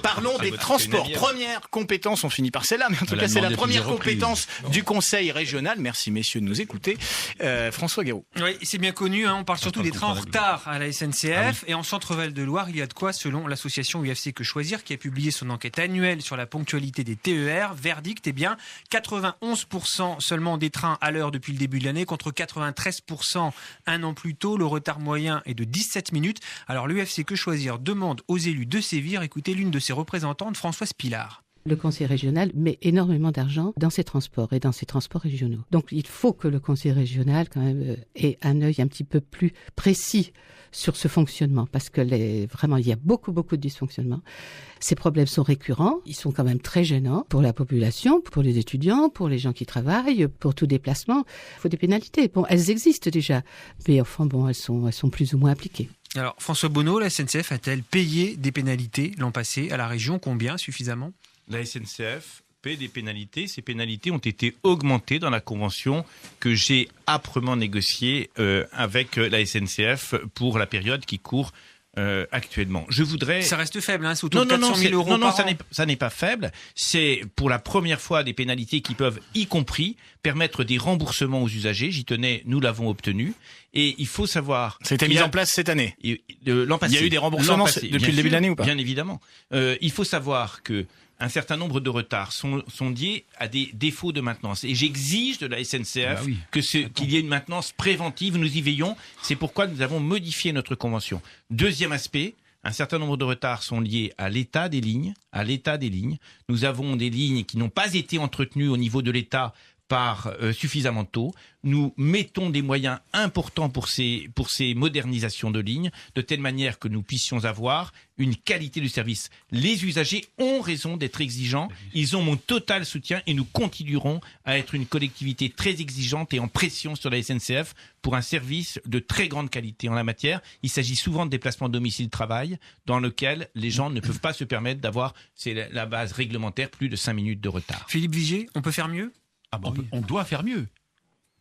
Parlons des transports. Première compétence, on finit par celle-là, mais en tout cas, c'est la première compétence du Conseil régional. Merci, messieurs, de nous écouter. François Guéroult. Oui, c'est bien connu, on parle surtout des trains en retard à la SNCF. Et en Centre-Val de Loire, il y a de quoi, selon l'association UFC Que Choisir, qui a publié son enquête annuelle sur la ponctualité des TER. Verdict, 91% seulement des trains à l'heure depuis le début de l'année, contre 93% un an plus tôt. Le retard moyen est de 17 minutes. Alors l'UFC Que Choisir demande aux élus de sévir. Écoutez l'une de ses représentantes, Françoise Pilard. Le conseil régional met énormément d'argent dans ses transports et dans ses transports régionaux. Donc il faut que le conseil régional quand même ait un œil un petit peu plus précis sur ce fonctionnement, parce que vraiment il y a beaucoup de dysfonctionnements. Ces problèmes sont récurrents, ils sont quand même très gênants pour la population, pour les étudiants, pour les gens qui travaillent, pour tout déplacement. Il faut des pénalités. Bon, elles existent déjà, mais enfin bon, elles sont plus ou moins appliquées. Alors François Bonneau, la SNCF a-t-elle payé des pénalités l'an passé à la région? Combien suffisamment? La SNCF paie des pénalités. Ces pénalités ont été augmentées dans la convention que j'ai âprement négociée avec la SNCF pour la période qui court actuellement. Je voudrais... Ça reste faible, c'est autour de 400 000 euros par an. Ça n'est pas faible. C'est pour la première fois des pénalités qui peuvent, y compris, permettre des remboursements aux usagers. J'y tenais, nous l'avons obtenu. Et il faut savoir... Ça a été mis en place cette année. L'an passé. Il y a eu des remboursements depuis le début de l'année ou pas? Bien évidemment. Il faut savoir que un certain nombre de retards sont liés à des défauts de maintenance. Et j'exige de la SNCF qu'il y ait une maintenance préventive. Nous y veillons. C'est pourquoi nous avons modifié notre convention. Deuxième aspect, un certain nombre de retards sont liés à l'état des lignes. Nous avons des lignes qui n'ont pas été entretenues au niveau de l'État par suffisamment tôt. Nous mettons des moyens importants pour ces modernisations de lignes, de telle manière que nous puissions avoir une qualité de service. Les usagers ont raison d'être exigeants, ils ont mon total soutien et nous continuerons à être une collectivité très exigeante et en pression sur la SNCF pour un service de très grande qualité en la matière. Il s'agit souvent de déplacements domicile-travail dans lequel les gens ne peuvent pas se permettre d'avoir, c'est la base réglementaire, plus de 5 minutes de retard. Philippe Vigier, on peut faire mieux? On doit faire mieux.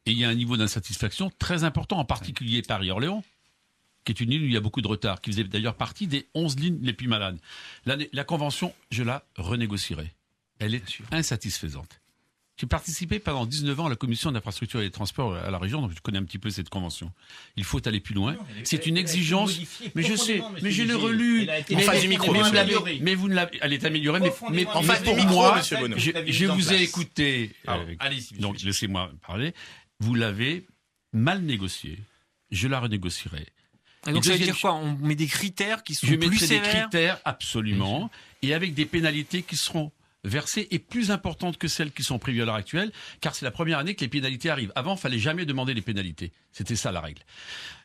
Et il y a un niveau d'insatisfaction très important, en particulier Paris-Orléans, qui est une ligne où il y a beaucoup de retard, qui faisait d'ailleurs partie des 11 lignes les plus malades. La convention, je la renégocierai. Elle est insatisfaisante. J'ai participé pendant 19 ans à la commission d'infrastructure et des transports à la région, donc je connais un petit peu cette convention. Il faut aller plus loin. C'est une exigence. Mais je sais, mais je l'ai relu. En face du micro, mais vous ne l'avez, elle est améliorée, mais en face pour du micro, moi, monsieur Bonneau. je vous ai écouté. Donc laissez-moi parler. Vous l'avez mal négociée. Je la renégocierai. Et donc ça veut dire quoi? On met des critères qui sont plus sévères? Je mettrai des critères, absolument, et avec des pénalités qui seront versées et plus importantes que celles qui sont prévues à l'heure actuelle, car c'est la première année que les pénalités arrivent. Avant, il fallait jamais demander les pénalités. C'était ça la règle.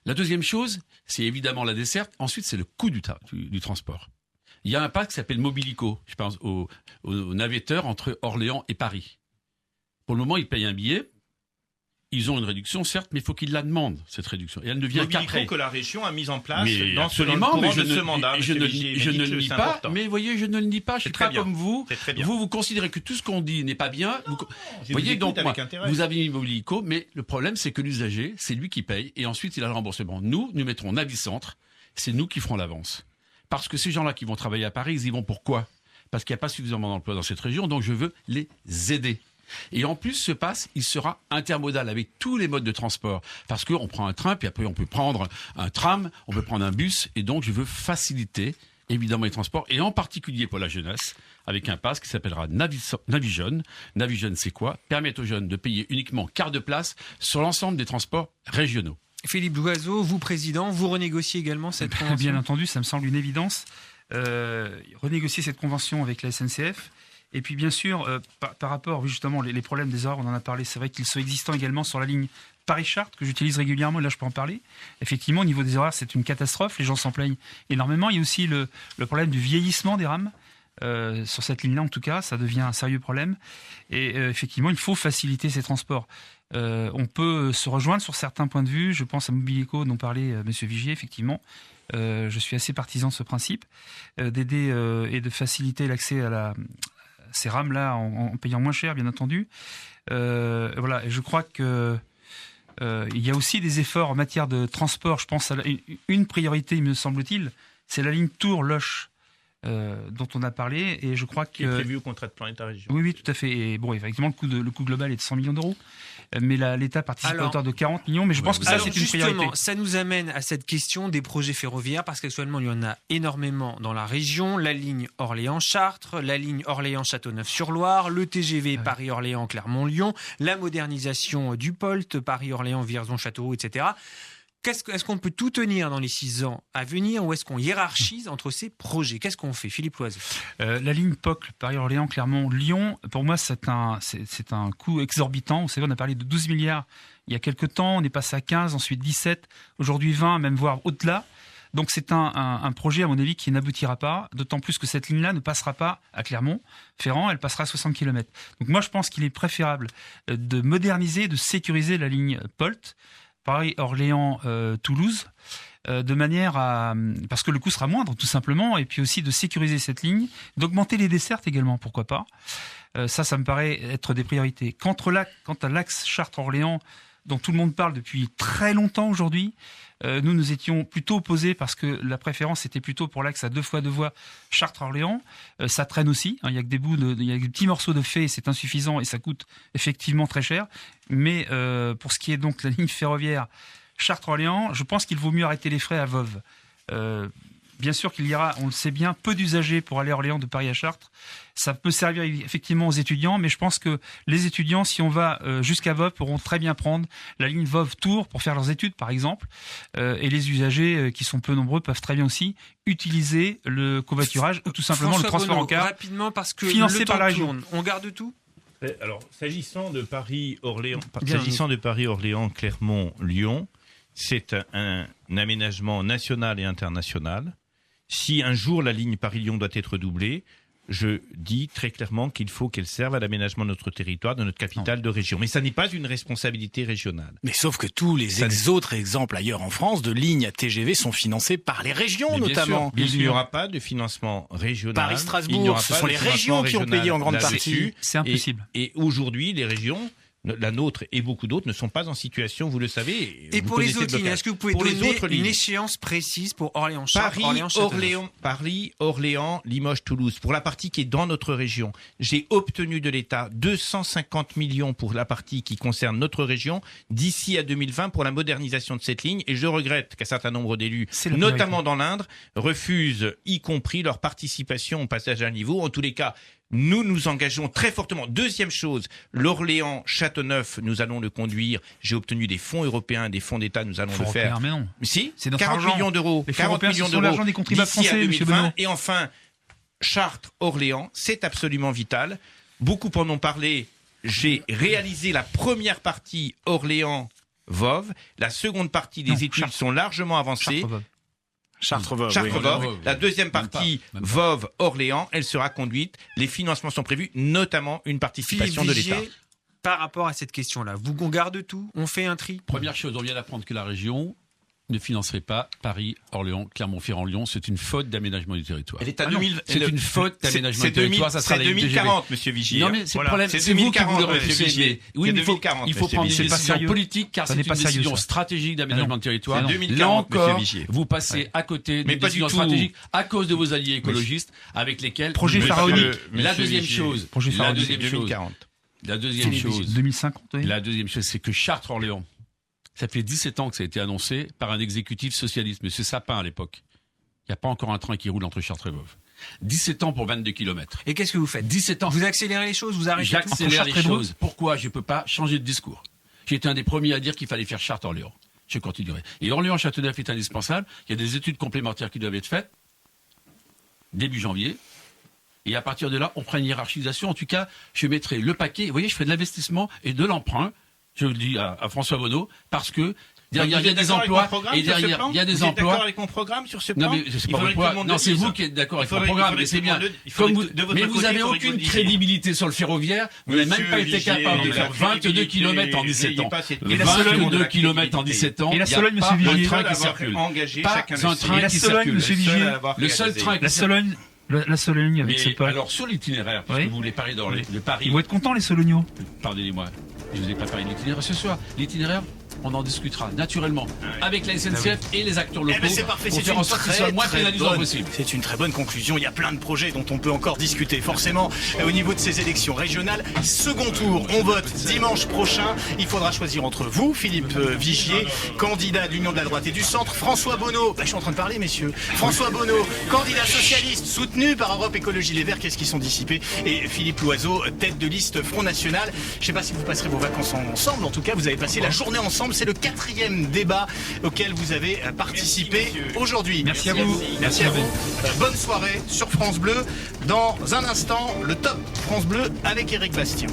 La deuxième chose, c'est évidemment la desserte. Ensuite, c'est le coût du transport. Il y a un pacte qui s'appelle Mobilico. Je pense aux navetteurs entre Orléans et Paris. Pour le moment, ils payent un billet. Ils ont une réduction, certes, mais il faut qu'ils la demandent, cette réduction. Et elle ne vient qu'après. Que la région a mis en place dans ce mandat. Je ne le nie pas, mais vous voyez, je ne le nie pas. Je suis pas comme vous. Vous considérez que tout ce qu'on dit n'est pas bien. Vous voyez, donc moi, vous avez mis Mobilico, mais le problème, c'est que l'usager, c'est lui qui paye, et ensuite il a le remboursement. Nous mettrons Navicentre, c'est nous qui ferons l'avance. Parce que ces gens-là qui vont travailler à Paris, ils y vont pourquoi? Parce qu'il n'y a pas suffisamment d'emplois dans cette région, donc je veux les aider. Et en plus, ce pass, il sera intermodal avec tous les modes de transport. Parce qu'on prend un train, puis après on peut prendre un tram, on peut prendre un bus. Et donc, je veux faciliter, évidemment, les transports. Et en particulier pour la jeunesse, avec un pass qui s'appellera Navijeune. Navijeune, c'est quoi? Permettre aux jeunes de payer uniquement quart de place sur l'ensemble des transports régionaux. Philippe Loiseau, vous président, vous renégociez également cette convention? Bien entendu, ça me semble une évidence. Renégocier cette convention avec la SNCF. Et puis bien sûr, par rapport justement les problèmes des horaires, on en a parlé, c'est vrai qu'ils sont existants également sur la ligne Paris-Chartres, que j'utilise régulièrement, et là je peux en parler. Effectivement, au niveau des horaires, c'est une catastrophe, les gens s'en plaignent énormément. Il y a aussi le problème du vieillissement des rames. Sur cette ligne-là, en tout cas, ça devient un sérieux problème. Et effectivement, il faut faciliter ces transports. On peut se rejoindre sur certains points de vue. Je pense à Mobilico, dont parlait M. Vigier, effectivement. Je suis assez partisan de ce principe, d'aider et de faciliter l'accès à ces rames-là en payant moins cher, bien entendu. Voilà, et je crois que il y a aussi des efforts en matière de transport. Je pense à une priorité, me semble-t-il, c'est la ligne Tours-Loche. dont on a parlé, et je crois que... Qui est prévu au contrat de plan État-région. Oui, tout à fait. Et bon, effectivement, le coût global est de 100 millions d'euros, mais l'État participe à hauteur de 40 millions, mais je pense que ça, c'est une priorité. Ça nous amène à cette question des projets ferroviaires, parce qu'actuellement, il y en a énormément dans la région. La ligne Orléans-Chartres, la ligne Orléans-Châteauneuf-sur-Loire, le TGV Paris-Orléans-Clermont-Lyon, la modernisation du POLT, Paris-Orléans-Vierzon-Châteauroux, etc. Est-ce qu'on peut tout tenir dans les 6 ans à venir, ou est-ce qu'on hiérarchise entre ces projets? Qu'est-ce qu'on fait, Philippe Loiseau? La ligne POCL, Paris-Orléans, Clermont-Lyon, pour moi, c'est un coût exorbitant. Vous savez, on a parlé de 12 milliards il y a quelques temps, on est passé à 15, ensuite 17, aujourd'hui 20, même voire au-delà. Donc c'est un projet, à mon avis, qui n'aboutira pas, d'autant plus que cette ligne-là ne passera pas à Clermont-Ferrand, elle passera à 60 km. Donc moi, je pense qu'il est préférable de moderniser, de sécuriser la ligne POLT, Paris-Orléans-Toulouse, de manière à... Parce que le coût sera moindre, tout simplement, et puis aussi de sécuriser cette ligne, d'augmenter les dessertes également, pourquoi pas. Ça me paraît être des priorités. Quant à l'axe Chartres-Orléans, dont tout le monde parle depuis très longtemps aujourd'hui, nous étions plutôt opposés parce que la préférence était plutôt pour l'axe à 2 fois 2 voies Chartres-Orléans. Ça traîne aussi. Il y a que il y a des petits morceaux de fait, c'est insuffisant et ça coûte effectivement très cher. Mais pour ce qui est donc de la ligne ferroviaire Chartres-Orléans, je pense qu'il vaut mieux arrêter les frais à Voves. Bien sûr qu'il y aura, on le sait bien, peu d'usagers pour aller à Orléans de Paris à Chartres. Ça peut servir effectivement aux étudiants, mais je pense que les étudiants, si on va jusqu'à Voves, pourront très bien prendre la ligne Voves-Tours pour faire leurs études, par exemple. Et les usagers, qui sont peu nombreux, peuvent très bien aussi utiliser le covoiturage ou tout simplement le transport en car. Rapidement, parce que financé par la région. On garde tout. Alors, s'agissant de Paris-Orléans, Clermont-Lyon, c'est un aménagement national et international. Si un jour la ligne Paris-Lyon doit être doublée, je dis très clairement qu'il faut qu'elle serve à l'aménagement de notre territoire, de notre capitale de région. Mais ça n'est pas une responsabilité régionale. Mais sauf que tous les autres exemples ailleurs en France de lignes à TGV sont financés par les régions, notamment. Il n'y aura pas de financement régional. Paris-Strasbourg, ce sont les régions qui ont payé en grande partie. C'est impossible. Et aujourd'hui, les régions, la nôtre et beaucoup d'autres, ne sont pas en situation, vous le savez. Et pour les autres lignes, est-ce que vous pouvez donner une échéance précise pour Orléans-Chartres, Paris-Orléans, Limoges-Toulouse, pour la partie qui est dans notre région? J'ai obtenu de l'État 250 millions pour la partie qui concerne notre région d'ici à 2020 pour la modernisation de cette ligne, et je regrette qu'un certain nombre d'élus, notamment dans l'Indre, refusent y compris leur participation au passage à niveau. En tous les cas, nous nous engageons très fortement. Deuxième chose, l'Orléans-Châteauneuf, nous allons le conduire. J'ai obtenu des fonds européens, des fonds d'État, nous allons le faire. Mais non. Si, c'est notre 40 argent. Millions d'euros. Les fonds européens, ce sont l'argent des contribuables français, M. Benoît. Et enfin, Chartres-Orléans, c'est absolument vital. Beaucoup en ont parlé. J'ai réalisé la première partie Orléans-Voves. La seconde partie des études sont largement avancées. Chartres-Voves. La deuxième partie, Voves-Orléans, elle sera conduite. Les financements sont prévus, notamment une participation de l'État. Par rapport à cette question-là, on garde tout, on fait un tri. Première chose, on vient d'apprendre que la région ne financerait pas Paris, Orléans, Clermont-Ferrand, Lyon. C'est une faute d'aménagement du territoire. Elle est à 2000. C'est une faute d'aménagement du territoire. Ça sera c'est 2040, monsieur Vigier. Non, mais c'est le problème. C'est vous qui vous le refusez. Oui, mais il faut prendre une décision politique, car c'est une décision stratégique d'aménagement du territoire. Là encore, vous passez à côté d'une décision stratégique à cause de vos alliés écologistes avec lesquels... Projet pharaonique. La deuxième chose. La deuxième chose. 2050, oui. La deuxième chose, c'est que Chartres-Orléans, ça fait 17 ans que ça a été annoncé par un exécutif socialiste, M. Sapin à l'époque. Il n'y a pas encore un train qui roule entre Chartres et Voves. 17 ans pour 22 km. Et qu'est-ce que vous faites? 17 ans. Vous accélérez les choses, vous arrêtez? J'accélère les choses. Pourquoi je ne peux pas changer de discours? J'ai été un des premiers à dire qu'il fallait faire Chartres-Orléans. Je continuerai. Et Orléans-Châteauneuf est indispensable. Il y a des études complémentaires qui doivent être faites début janvier. Et à partir de là, on prend une hiérarchisation. En tout cas, je mettrai le paquet. Vous voyez, je fais de l'investissement et de l'emprunt. Je le dis à François Bonneau, parce que derrière, il y a des emplois, et derrière, il y a des emplois. Vous êtes d'accord avec mon programme sur ce plan? Non, mais c'est pas votre non, c'est vous qui êtes d'accord avec mon programme, mais c'est bien. Mais vous avez aucune crédibilité sur le ferroviaire. Vous n'avez même pas été capable de faire 22 km en 17 ans. 22 km en 17 ans. Et la Sologne, monsieur Vigier. Un train qui circule. Pas un train qui circule. Le seul train qui circule. La Sologne avec ce pas. Alors sur l'itinéraire, parce que vous voulez parler de Paris. Ils vont être contents, les Solognos. Pardonnez-moi, je ne vous ai pas parlé de l'itinéraire ce soir. L'itinéraire, on en discutera naturellement avec la SNCF et les acteurs locaux. C'est parfait, pour faire en sorte qu'ils soient le moins pénalisants possible. C'est une très bonne conclusion. Il y a plein de projets dont on peut encore discuter. Forcément, au niveau de ces élections régionales, second tour, on vote dimanche prochain. Il faudra choisir entre vous, Philippe Vigier, candidat de l'Union de la droite et du centre, François Bonneau, je suis en train de parler, messieurs, François Bonneau, candidat socialiste, soutenu par Europe Écologie Les Verts, qu'est-ce qu'ils sont dissipés, et Philippe Loiseau, tête de liste Front National. Je ne sais pas si vous passerez vos vacances ensemble, en tout cas, vous avez passé la journée ensemble. C'est le 4e débat auquel vous avez participé aujourd'hui. Merci à vous. Merci à vous. Bonne soirée sur France Bleu. Dans un instant, le top France Bleu avec Éric Bastien.